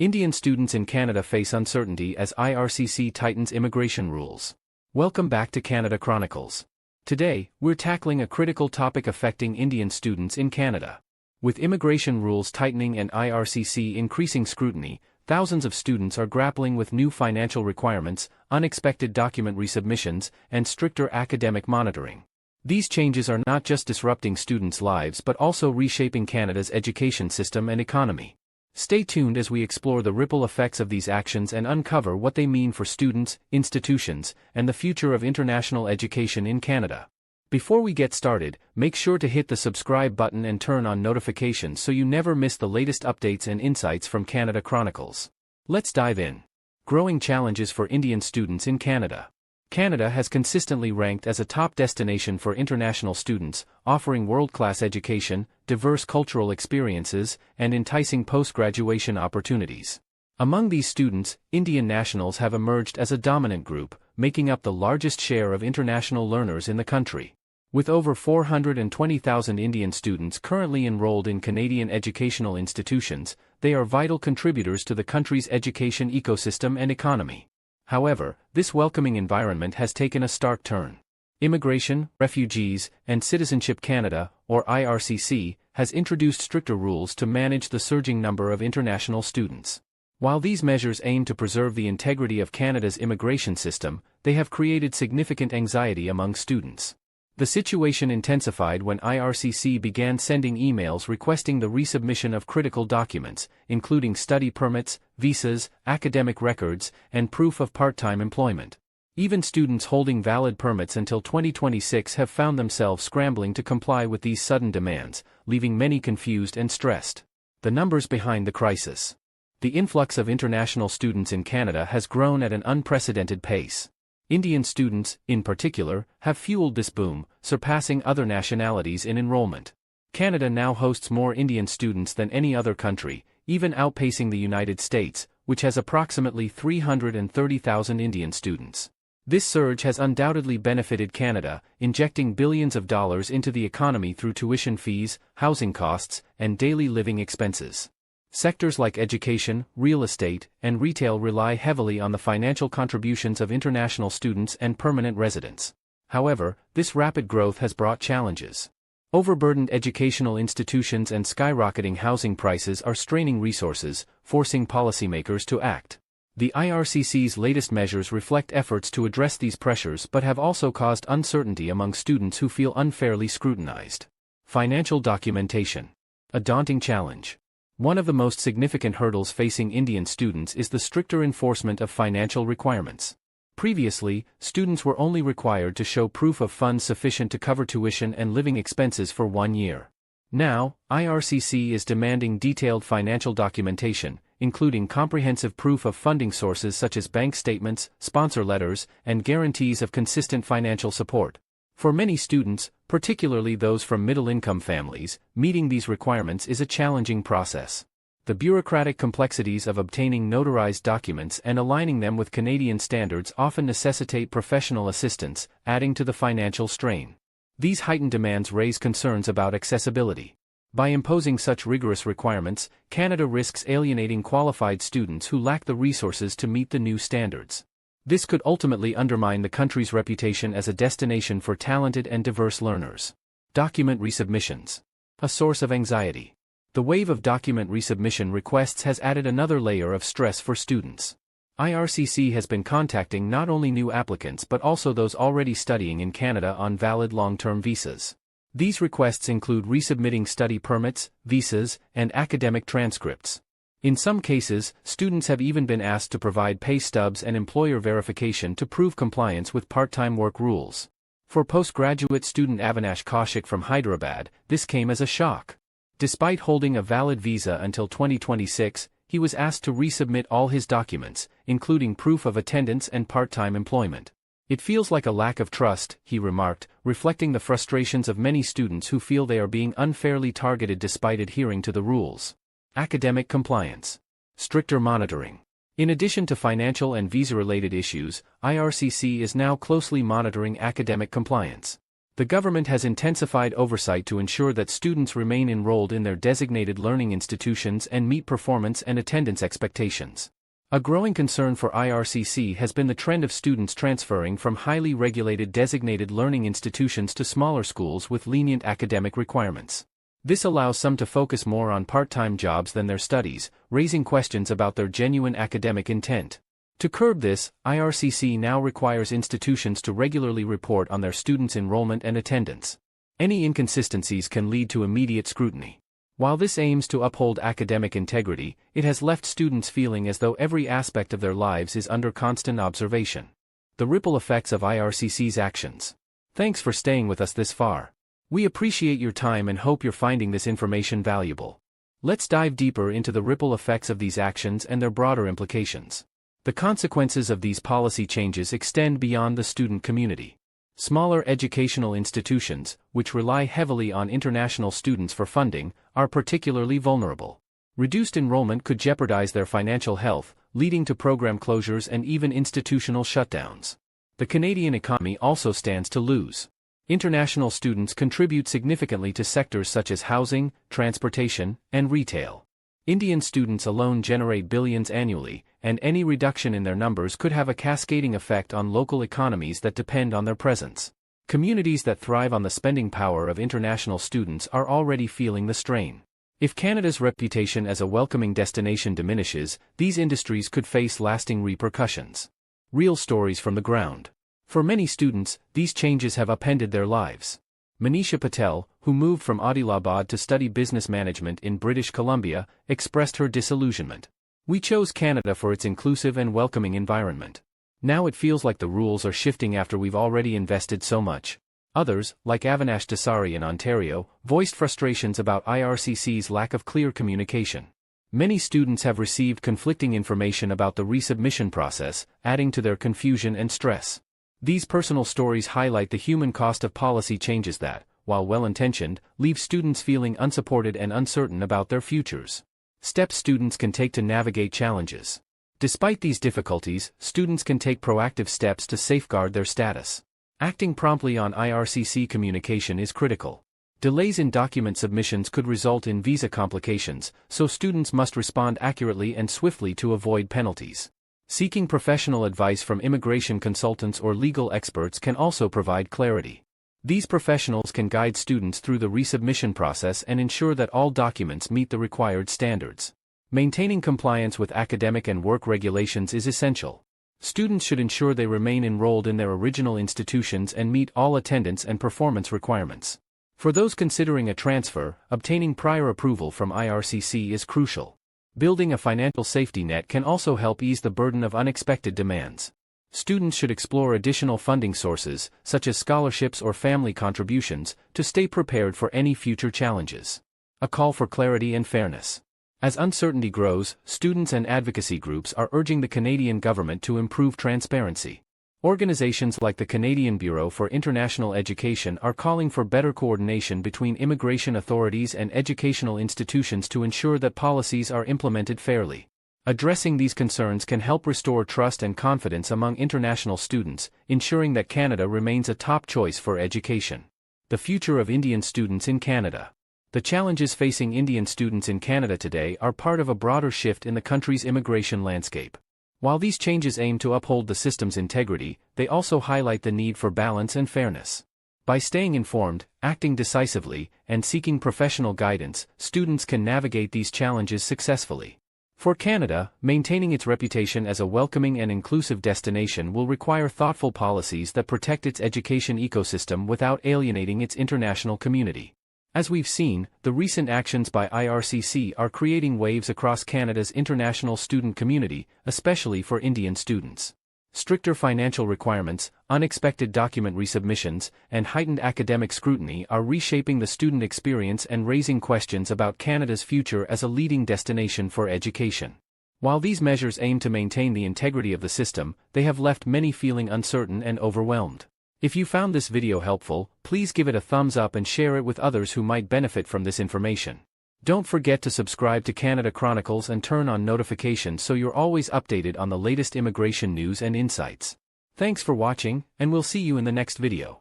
Indian students in Canada face uncertainty as IRCC tightens immigration rules. Welcome back to Canada Chronicles. Today, we're tackling a critical topic affecting Indian students in Canada. With immigration rules tightening and IRCC increasing scrutiny, thousands of students are grappling with new financial requirements, unexpected document resubmissions, and stricter academic monitoring. These changes are not just disrupting students' lives but also reshaping Canada's education system and economy. Stay tuned as we explore the ripple effects of these actions and uncover what they mean for students, institutions, and the future of international education in Canada. Before we get started, make sure to hit the subscribe button and turn on notifications so you never miss the latest updates and insights from Canada Chronicles. Let's dive in. Growing challenges for Indian students in Canada. Canada has consistently ranked as a top destination for international students, offering world-class education, diverse cultural experiences, and enticing post-graduation opportunities. Among these students, Indian nationals have emerged as a dominant group, making up the largest share of international learners in the country. With over 420,000 Indian students currently enrolled in Canadian educational institutions, they are vital contributors to the country's education ecosystem and economy. However, this welcoming environment has taken a stark turn. Immigration, Refugees, and Citizenship Canada, or IRCC, has introduced stricter rules to manage the surging number of international students. While these measures aim to preserve the integrity of Canada's immigration system, they have created significant anxiety among students. The situation intensified when IRCC began sending emails requesting the resubmission of critical documents, including study permits, visas, academic records, and proof of part-time employment. Even students holding valid permits until 2026 have found themselves scrambling to comply with these sudden demands, leaving many confused and stressed. The numbers behind the crisis. The influx of international students in Canada has grown at an unprecedented pace. Indian students, in particular, have fueled this boom, surpassing other nationalities in enrollment. Canada now hosts more Indian students than any other country, even outpacing the United States, which has approximately 330,000 Indian students. This surge has undoubtedly benefited Canada, injecting billions of dollars into the economy through tuition fees, housing costs, and daily living expenses. Sectors like education, real estate, and retail rely heavily on the financial contributions of international students and permanent residents. However, this rapid growth has brought challenges. Overburdened educational institutions and skyrocketing housing prices are straining resources, forcing policymakers to act. The IRCC's latest measures reflect efforts to address these pressures but have also caused uncertainty among students who feel unfairly scrutinized. Financial documentation. A daunting challenge. One of the most significant hurdles facing Indian students is the stricter enforcement of financial requirements. Previously, students were only required to show proof of funds sufficient to cover tuition and living expenses for 1 year. Now, IRCC is demanding detailed financial documentation, including comprehensive proof of funding sources such as bank statements, sponsor letters, and guarantees of consistent financial support. For many students, particularly those from middle-income families, meeting these requirements is a challenging process. The bureaucratic complexities of obtaining notarized documents and aligning them with Canadian standards often necessitate professional assistance, adding to the financial strain. These heightened demands raise concerns about accessibility. By imposing such rigorous requirements, Canada risks alienating qualified students who lack the resources to meet the new standards. This could ultimately undermine the country's reputation as a destination for talented and diverse learners. Document resubmissions. A source of anxiety. The wave of document resubmission requests has added another layer of stress for students. IRCC has been contacting not only new applicants but also those already studying in Canada on valid long-term visas. These requests include resubmitting study permits, visas, and academic transcripts. In some cases, students have even been asked to provide pay stubs and employer verification to prove compliance with part-time work rules. For postgraduate student Avinash Kaushik from Hyderabad, this came as a shock. Despite holding a valid visa until 2026, he was asked to resubmit all his documents, including proof of attendance and part-time employment. It feels like a lack of trust, he remarked, reflecting the frustrations of many students who feel they are being unfairly targeted despite adhering to the rules. Academic compliance. Stricter monitoring. In addition to financial and visa-related issues, IRCC is now closely monitoring academic compliance. The government has intensified oversight to ensure that students remain enrolled in their designated learning institutions and meet performance and attendance expectations. A growing concern for IRCC has been the trend of students transferring from highly regulated designated learning institutions to smaller schools with lenient academic requirements. This allows some to focus more on part-time jobs than their studies, raising questions about their genuine academic intent. To curb this, IRCC now requires institutions to regularly report on their students' enrollment and attendance. Any inconsistencies can lead to immediate scrutiny. While this aims to uphold academic integrity, it has left students feeling as though every aspect of their lives is under constant observation. The ripple effects of IRCC's actions. Thanks for staying with us this far. We appreciate your time and hope you're finding this information valuable. Let's dive deeper into the ripple effects of these actions and their broader implications. The consequences of these policy changes extend beyond the student community. Smaller educational institutions, which rely heavily on international students for funding, are particularly vulnerable. Reduced enrollment could jeopardize their financial health, leading to program closures and even institutional shutdowns. The Canadian economy also stands to lose. International students contribute significantly to sectors such as housing, transportation, and retail. Indian students alone generate billions annually, and any reduction in their numbers could have a cascading effect on local economies that depend on their presence. Communities that thrive on the spending power of international students are already feeling the strain. If Canada's reputation as a welcoming destination diminishes, these industries could face lasting repercussions. Real stories from the ground. For many students, these changes have upended their lives. Manisha Patel, who moved from Adilabad to study business management in British Columbia, expressed her disillusionment. "We chose Canada for its inclusive and welcoming environment. Now it feels like the rules are shifting after we've already invested so much." Others, like Avinash Dasari in Ontario, voiced frustrations about IRCC's lack of clear communication. Many students have received conflicting information about the resubmission process, adding to their confusion and stress. These personal stories highlight the human cost of policy changes that, while well-intentioned, leave students feeling unsupported and uncertain about their futures. Steps students can take to navigate challenges. Despite these difficulties, students can take proactive steps to safeguard their status. Acting promptly on IRCC communication is critical. Delays in document submissions could result in visa complications, so students must respond accurately and swiftly to avoid penalties. Seeking professional advice from immigration consultants or legal experts can also provide clarity. These professionals can guide students through the resubmission process and ensure that all documents meet the required standards. Maintaining compliance with academic and work regulations is essential. Students should ensure they remain enrolled in their original institutions and meet all attendance and performance requirements. For those considering a transfer, obtaining prior approval from IRCC is crucial. Building a financial safety net can also help ease the burden of unexpected demands. Students should explore additional funding sources, such as scholarships or family contributions, to stay prepared for any future challenges. A call for clarity and fairness. As uncertainty grows, students and advocacy groups are urging the Canadian government to improve transparency. Organizations like the Canadian Bureau for International Education are calling for better coordination between immigration authorities and educational institutions to ensure that policies are implemented fairly. Addressing these concerns can help restore trust and confidence among international students, ensuring that Canada remains a top choice for education. The future of Indian students in Canada. The challenges facing Indian students in Canada today are part of a broader shift in the country's immigration landscape. While these changes aim to uphold the system's integrity, they also highlight the need for balance and fairness. By staying informed, acting decisively, and seeking professional guidance, students can navigate these challenges successfully. For Canada, maintaining its reputation as a welcoming and inclusive destination will require thoughtful policies that protect its education ecosystem without alienating its international community. As we've seen, the recent actions by IRCC are creating waves across Canada's international student community, especially for Indian students. Stricter financial requirements, unexpected document resubmissions, and heightened academic scrutiny are reshaping the student experience and raising questions about Canada's future as a leading destination for education. While these measures aim to maintain the integrity of the system, they have left many feeling uncertain and overwhelmed. If you found this video helpful, please give it a thumbs up and share it with others who might benefit from this information. Don't forget to subscribe to Canada Chronicles and turn on notifications so you're always updated on the latest immigration news and insights. Thanks for watching, and we'll see you in the next video.